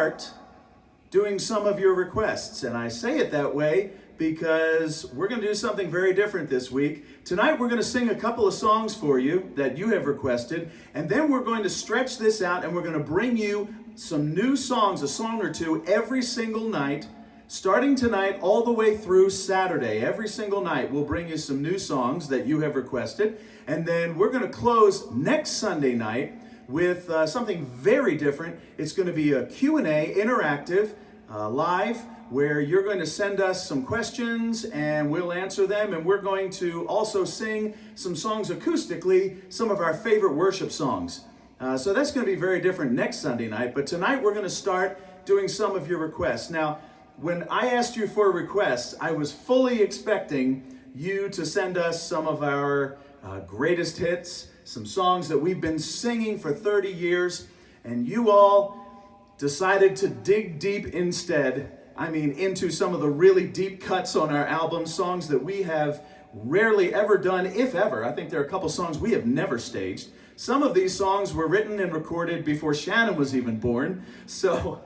start doing some of your requests. And I say it that way because we're going to do something very different this week. Tonight we're going to sing a couple of songs for you that you have requested, and then we're going to stretch this out and we're going to bring you some new songs, a song or two, every single night, starting tonight all the way through Saturday. Every single night we'll bring you some new songs that you have requested, and then we're going to close next Sunday night with something very different. It's going to be a Q&A, interactive, live, where you're going to send us some questions and we'll answer them, and we're going to also sing some songs acoustically, some of our favorite worship songs. So that's going to be very different next Sunday night, but tonight we're going to start doing some of your requests. Now, when I asked you for requests, I was fully expecting you to send us some of our greatest hits, some songs that we've been singing for 30 years, and you all decided to dig deep instead. I mean, into some of the really deep cuts on our album, songs that we have rarely ever done, if ever. I think there are a couple songs we have never staged. Some of these songs were written and recorded before Shannon was even born. So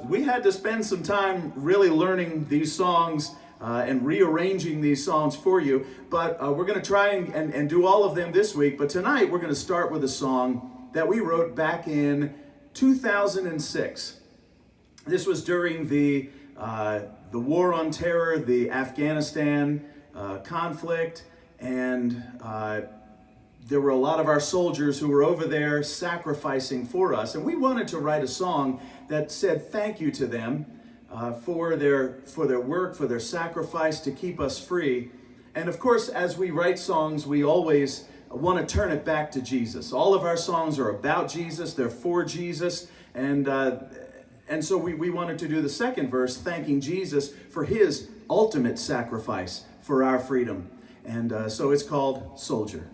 we had to spend some time really learning these songs and rearranging these songs for you. But we're going to try and do all of them this week. But tonight we're going to start with a song that we wrote back in 2006. This was during the War on Terror, the Afghanistan conflict, and there were a lot of our soldiers who were over there sacrificing for us, and we wanted to write a song that said thank you to them for their work, for their sacrifice to keep us free. And of course, as we write songs, we always want to turn it back to Jesus. All of our songs are about Jesus, they're for Jesus, and so we wanted to do the second verse, thanking Jesus for his ultimate sacrifice for our freedom. And so it's called Soldier.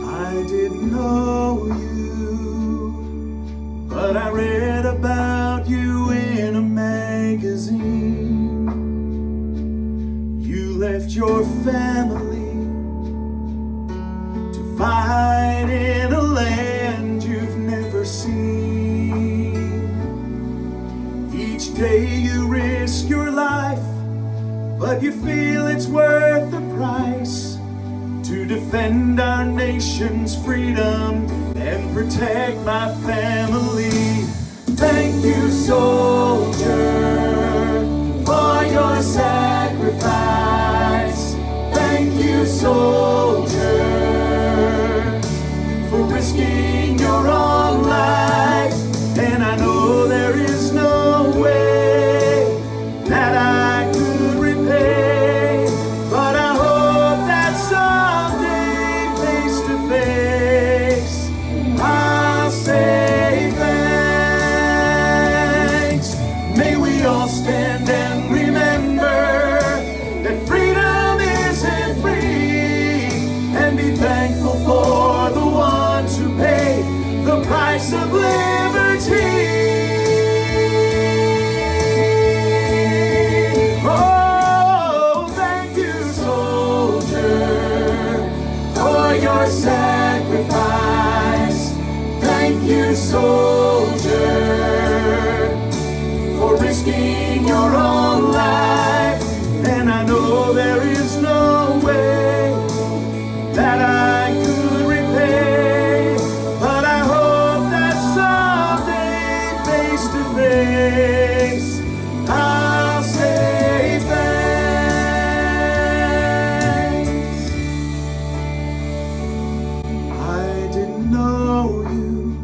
I didn't know you, but I read about you in a magazine. You left your family to fight in a land you've never seen. Each day you risk your life, but you feel it's worth the price to defend our nation's freedom and protect my family. Thank you, soldier, for your sacrifice. Thank you, soldier, for risking your own life. And I know there is no way that I could repay, but I hope that someday, face to face, I'll say thanks. May we all stand and remember that freedom isn't free, and be thankful for the ones who pay the price of liberty. Oh, thank you, soldier, for your sacrifice. Thank you, soldier, for risking your own life. And I know there is no way that I could repay, but I hope that someday, face to face, I'll say thanks. I didn't know you,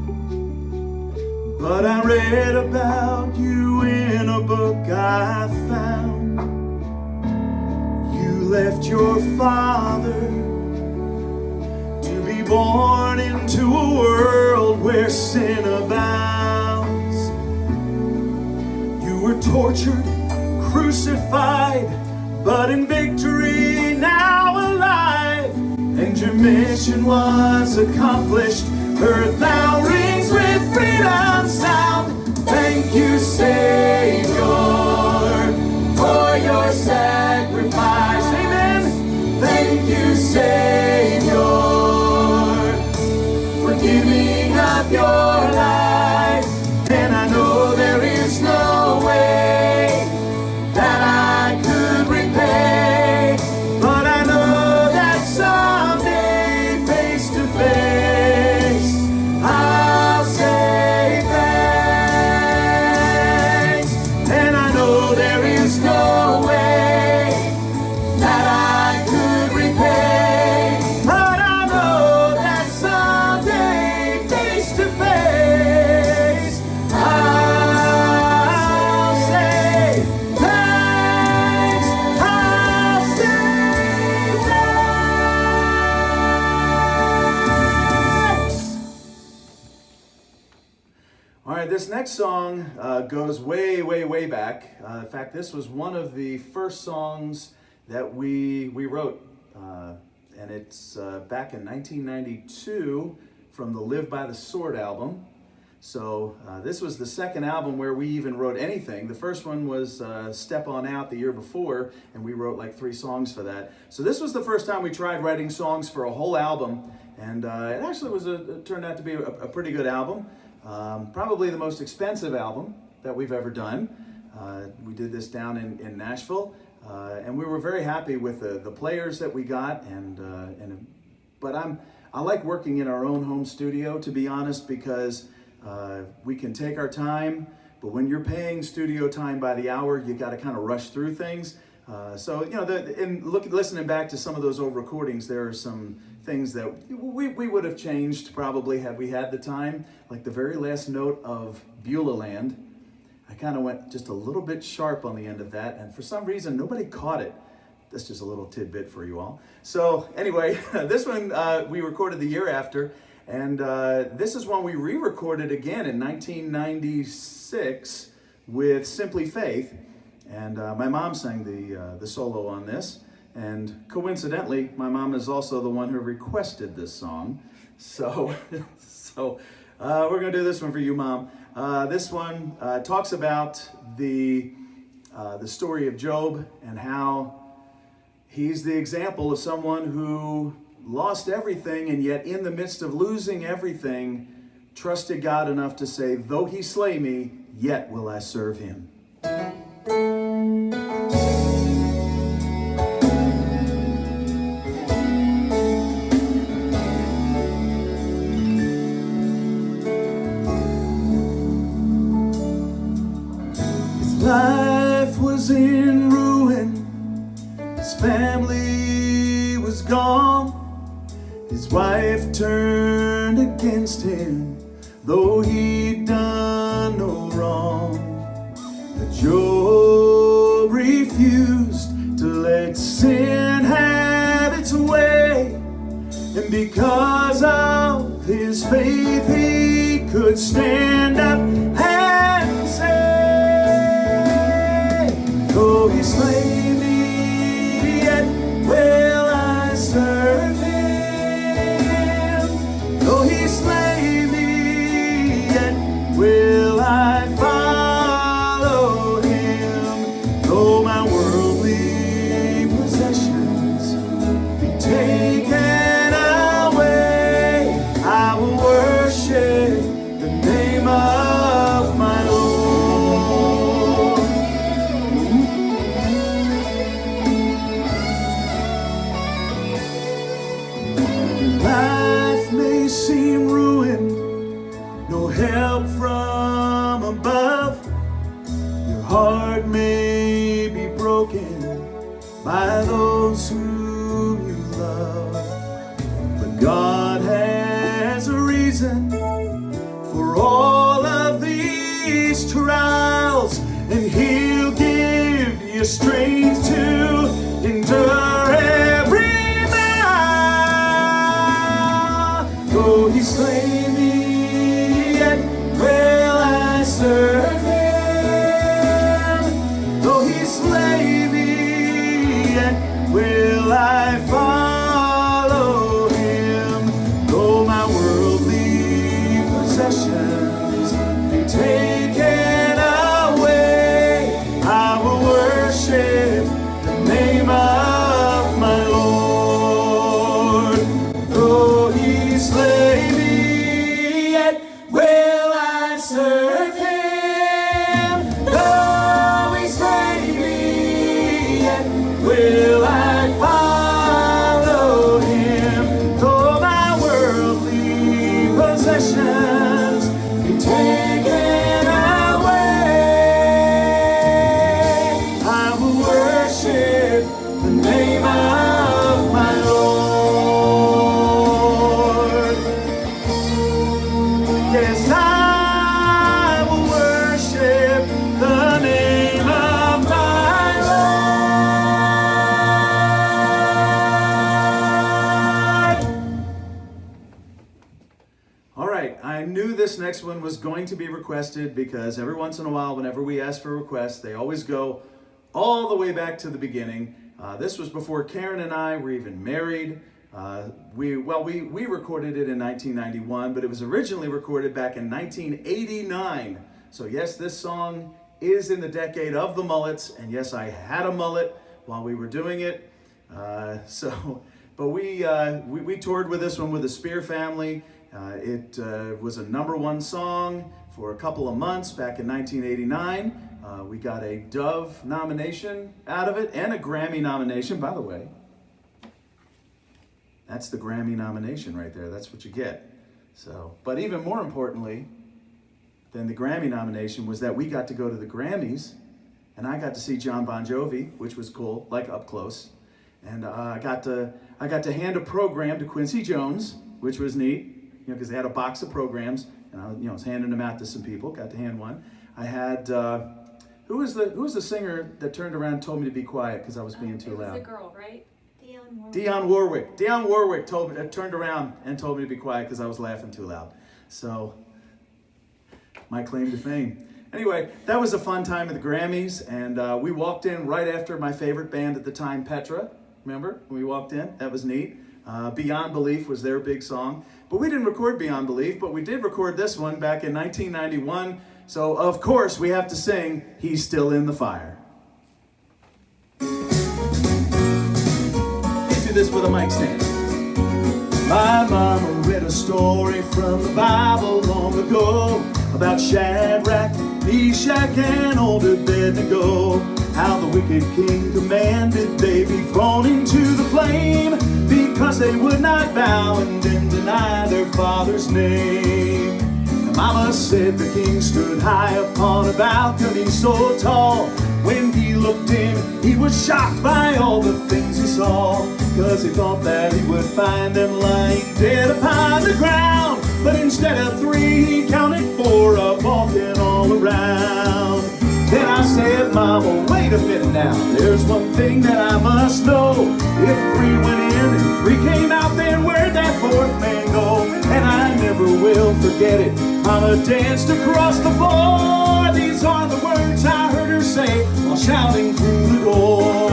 but I read about you in a book I found. You left your father to be born into a world where sin abounds. You were tortured, crucified, but in victory now alive. And your mission was accomplished. Earth now rings with freedom's sound. Thank you, Savior. next song goes way, way, way back. In fact, this was one of the first songs that we wrote, and it's back in 1992 from the Live by the Sword album. So this was the second album where we even wrote anything. The first one was Step On Out the year before, and we wrote like 3 songs for that. So this was the first time we tried writing songs for a whole album, and it actually it turned out to be a pretty good album. Probably the most expensive album that we've ever done. We did this down in Nashville, and we were very happy with the players that we got. But I like working in our own home studio, to be honest, because we can take our time. But when you're paying studio time by the hour, you got to kind of rush through things. So you know, listening back to some of those old recordings, there are some things that we would have changed probably had we had the time. Like the very last note of Beulah Land, I kind of went just a little bit sharp on the end of that, and for some reason nobody caught it. That's just a little tidbit for you all. So anyway, this one we recorded the year after, and this is one we re-recorded again in 1996 with Simply Faith, and my mom sang the solo on this. And coincidentally, my mom is also the one who requested this song. So, we're going to do this one for you, Mom. This one talks about the story of Job and how he's the example of someone who lost everything, and yet in the midst of losing everything, trusted God enough to say, "Though he slay me, yet will I serve him." Life was in ruin, his family was gone, his wife turned against him, though he'd done no wrong. But Job refused to let sin have its way, and because of his faith he could stand up and say, "Though he slay me, yet will I serve him. Though he slay me, yet will I follow him. Though my worldly possessions be taken away, I will worship the name of my Lord." Life may seem ruined, no help from above. Your heart may be broken by those whom you love. But God has a reason for all of these trials, and he'll give you strength to endure every mile. Though he slay me, yet will I serve him. Though he slay me, yet will I follow him. Though my worldly possessions be taken away, I will worship the name of my Lord. Though he slay me, yet will I serve him. Though he slay me, yet will I follow next one was going to be requested because every once in a while, whenever we ask for requests, they always go all the way back to the beginning. This was before Karen and I were even married. We recorded it in 1991, but it was originally recorded back in 1989. So yes, this song is in the decade of the mullets, and yes, I had a mullet while we were doing it. But we toured with this one with the Spear family. It was a #1 song for a couple of months back in 1989. We got a Dove nomination out of it and a Grammy nomination, by the way. That's the Grammy nomination right there. That's what you get. So, but even more importantly than the Grammy nomination was that we got to go to the Grammys, and I got to see John Bon Jovi, which was cool, like up close. And I got to hand a program to Quincy Jones, which was neat, because they had a box of programs, and I was handing them out to some people. Got to hand one. I had who was the singer that turned around and told me to be quiet because I was being too loud? It was a girl, right? Dionne Warwick. Dionne Warwick turned around and told me to be quiet because I was laughing too loud. So, my claim to fame. Anyway, that was a fun time at the Grammys, and we walked in right after my favorite band at the time, Petra. Remember when we walked in? That was neat. Beyond Belief was their big song. But we didn't record Beyond Belief, but we did record this one back in 1991. So, of course, we have to sing He's Still in the Fire. This with a mic stand. My mama read a story from the Bible long ago about Shadrach, Meshach, and old Abednego. How the wicked king commanded they be thrown into the flame because they would not bow and then deny their father's name. And Mama said the king stood high upon a balcony so tall. When he looked in, he was shocked by all the things he saw, because he thought that he would find them lying dead upon the ground. But instead of 3, he counted 4 walking all around. Then I said, Mama, wait a minute now. There's one thing that I must know. If 3 went in and 3 came out, then where'd that 4th man go? And I never will forget it. Mama danced across the floor. These are the words I heard her say while shouting through the door.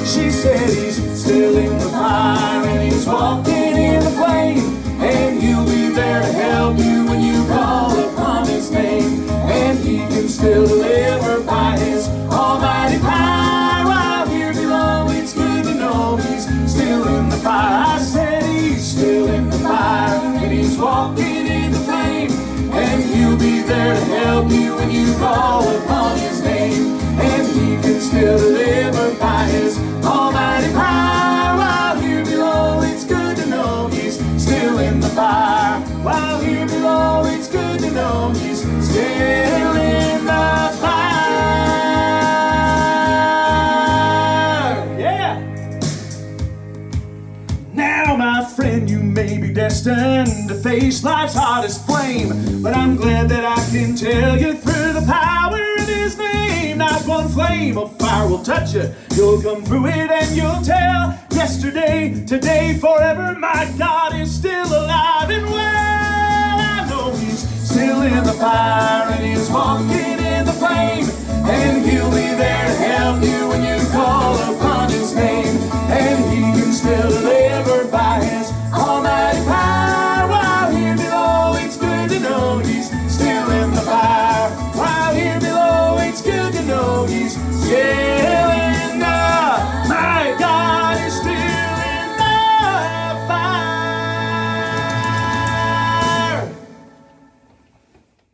She said, he's still in the fire and he's walking in the flame, and he'll be there to help you when you call upon his name. And he can still deliver by his almighty power. While here below, it's good to know he's still in the fire. I said he's still in the fire and he's walking in the flame, and he'll be there to help you when you call upon his name. And he can still deliver by his almighty power. While here below, it's good to know he's still in the fire. While here below, it's good to know he's still in the fire. Yeah! Now, my friend, you may be destined to face life's hottest flame, but I'm glad that I can tell you through the power of his name, not one flame of fire will touch you. You'll come through it and you'll tell, yesterday, today, forever, my God is still alive and well. I know he's still in the fire and he's walking in the flame, and he'll be there